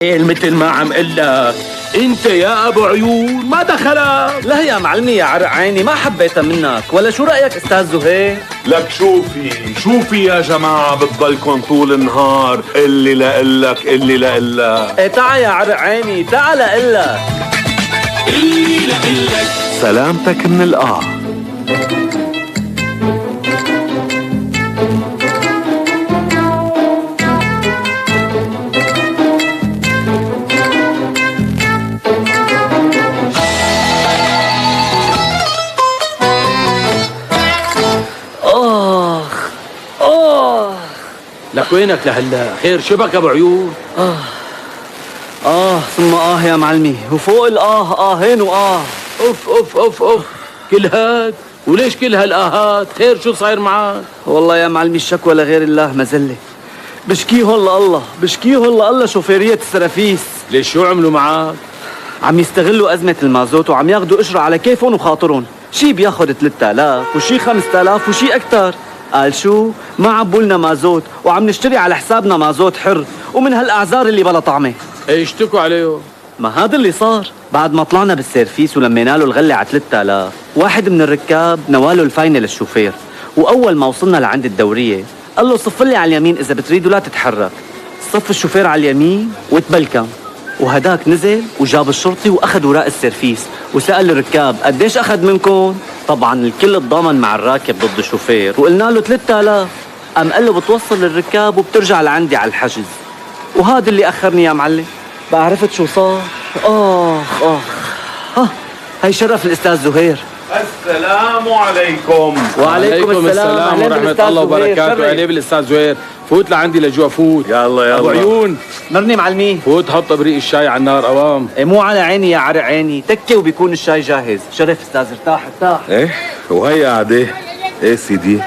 مثل ما عم قلك انت يا ابو عيون ما دخلك. لا يا معلمي يا عرق عيني ما حبيتها منك، ولا شو رأيك استاذ زهير؟ لك شوفي يا جماعة بتضلكن طول النهار اللي لقلك اللي لقلك. ايه تعا يا عرق عيني تعا لقلك. اللي لقلك سلامتك من الآه. لك وينك لهلا؟ خير شبك ابو عيون؟ ثم يا معلمي، وفوق آهين اوف اوف اوف اوف كل هاد وليش كل هالاهات؟ خير شو صاير معك؟ والله يا معلمي الشكوى لغير الله مزلة. بشكيهم لله شوفيرية السرافيس. ليش شو عملوا معك؟ عم يستغلوا أزمة المازوت وعم ياخدوا قشرة على كيفهم وخاطرهم، شي بياخد 3000 وشي 5000 وشي أكتر. قال شو؟ ما عبولنا مازوت وعم نشتري على حسابنا مازوت حر ومن هالأعذار اللي بلا طعمة. ايه اشتكوا عليه؟ ما هذا اللي صار بعد ما طلعنا بالسيرفيس ولمينا له الغلة على 3000. واحد من الركاب نواله الفاينة للشوفير، وأول ما وصلنا لعند الدورية قال له صف لي على اليمين إذا بتريد ولا تتحرك. صف الشوفير على اليمين وتبلكم، وهداك نزل وجاب الشرطي وأخذ وراء السيرفيس وسأل الركاب قديش أخذ منكم؟ طبعا الكل اتضامن مع الراكب ضد الشوفير وقلنا له 3000. قام قال له بتوصل للركاب وبترجع لعندي على الحجز. وهذا اللي أخرني يا معلم. بقى عرفت شو صار؟ هاي شرف الأستاذ زهير. السلام عليكم. وعليكم السلام ورحمة الله وبركاته. أهلا بالأستاذ زهير. فوت لعندي لجوا فوت. يلا أبو عيون مرني معلمي. فوت حط ابريق الشاي على النار قوام. إيه مو على عيني يا عرق عيني، تكي وبيكون الشاي جاهز. شرف أستاذ، ارتاح. ايه وهي قاعدة. ايه سيدي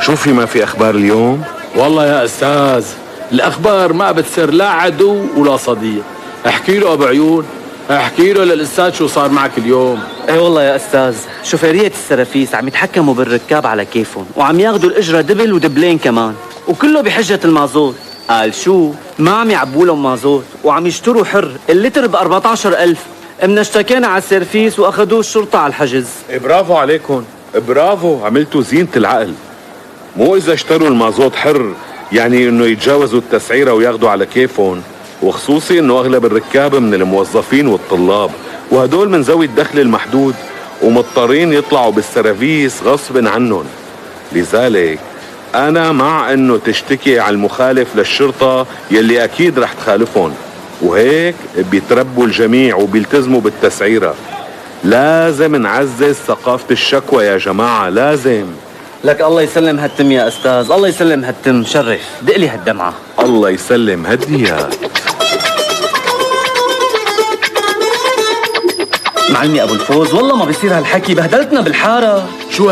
شوفي ما في اخبار اليوم؟ والله يا أستاذ الأخبار ما بتصير لا عدو ولا صديق. احكي له أبو عيون، احكي له للأستاذ شو صار معك اليوم. ايه والله يا استاذ شوفيرية السرافيس عم يتحكموا بالركاب على كيفهم وعم ياخدوا الاجرة دبل ودبلين كمان، وكله بحجة المازوت. قال شو؟ ما عم يعبوا لهم مازوت وعم يشتروا حر اللتر ب 14,000. امنا اشتكينا على السيرفيس واخذوه الشرطة على الحجز. إيه برافو عليكم، برافو، عملتوا زينة العقل. مو اذا اشتروا المازوت حر يعني انه يتجاوزوا التسعيرة وياخدوا على كيفهم، وخصوصي انه اغلب الركاب من الموظفين والطلاب، وهدول من ذوي الدخل المحدود ومضطرين يطلعوا بالسرافيس غصب عنهم. لذلك انا مع انه تشتكي على المخالف للشرطة يلي اكيد رح تخالفهم، وهيك بيتربوا الجميع وبيلتزموا بالتسعيرة. لازم نعزز ثقافة الشكوى يا جماعة، لازم. لك الله يسلم هالتم يا استاذ، الله يسلم هالتم. شرف دقلي هالدمعة. الله يسلم هديها. معلمي ابو الفوز والله ما بيصير هالحكي، بهدلتنا بالحارة. شو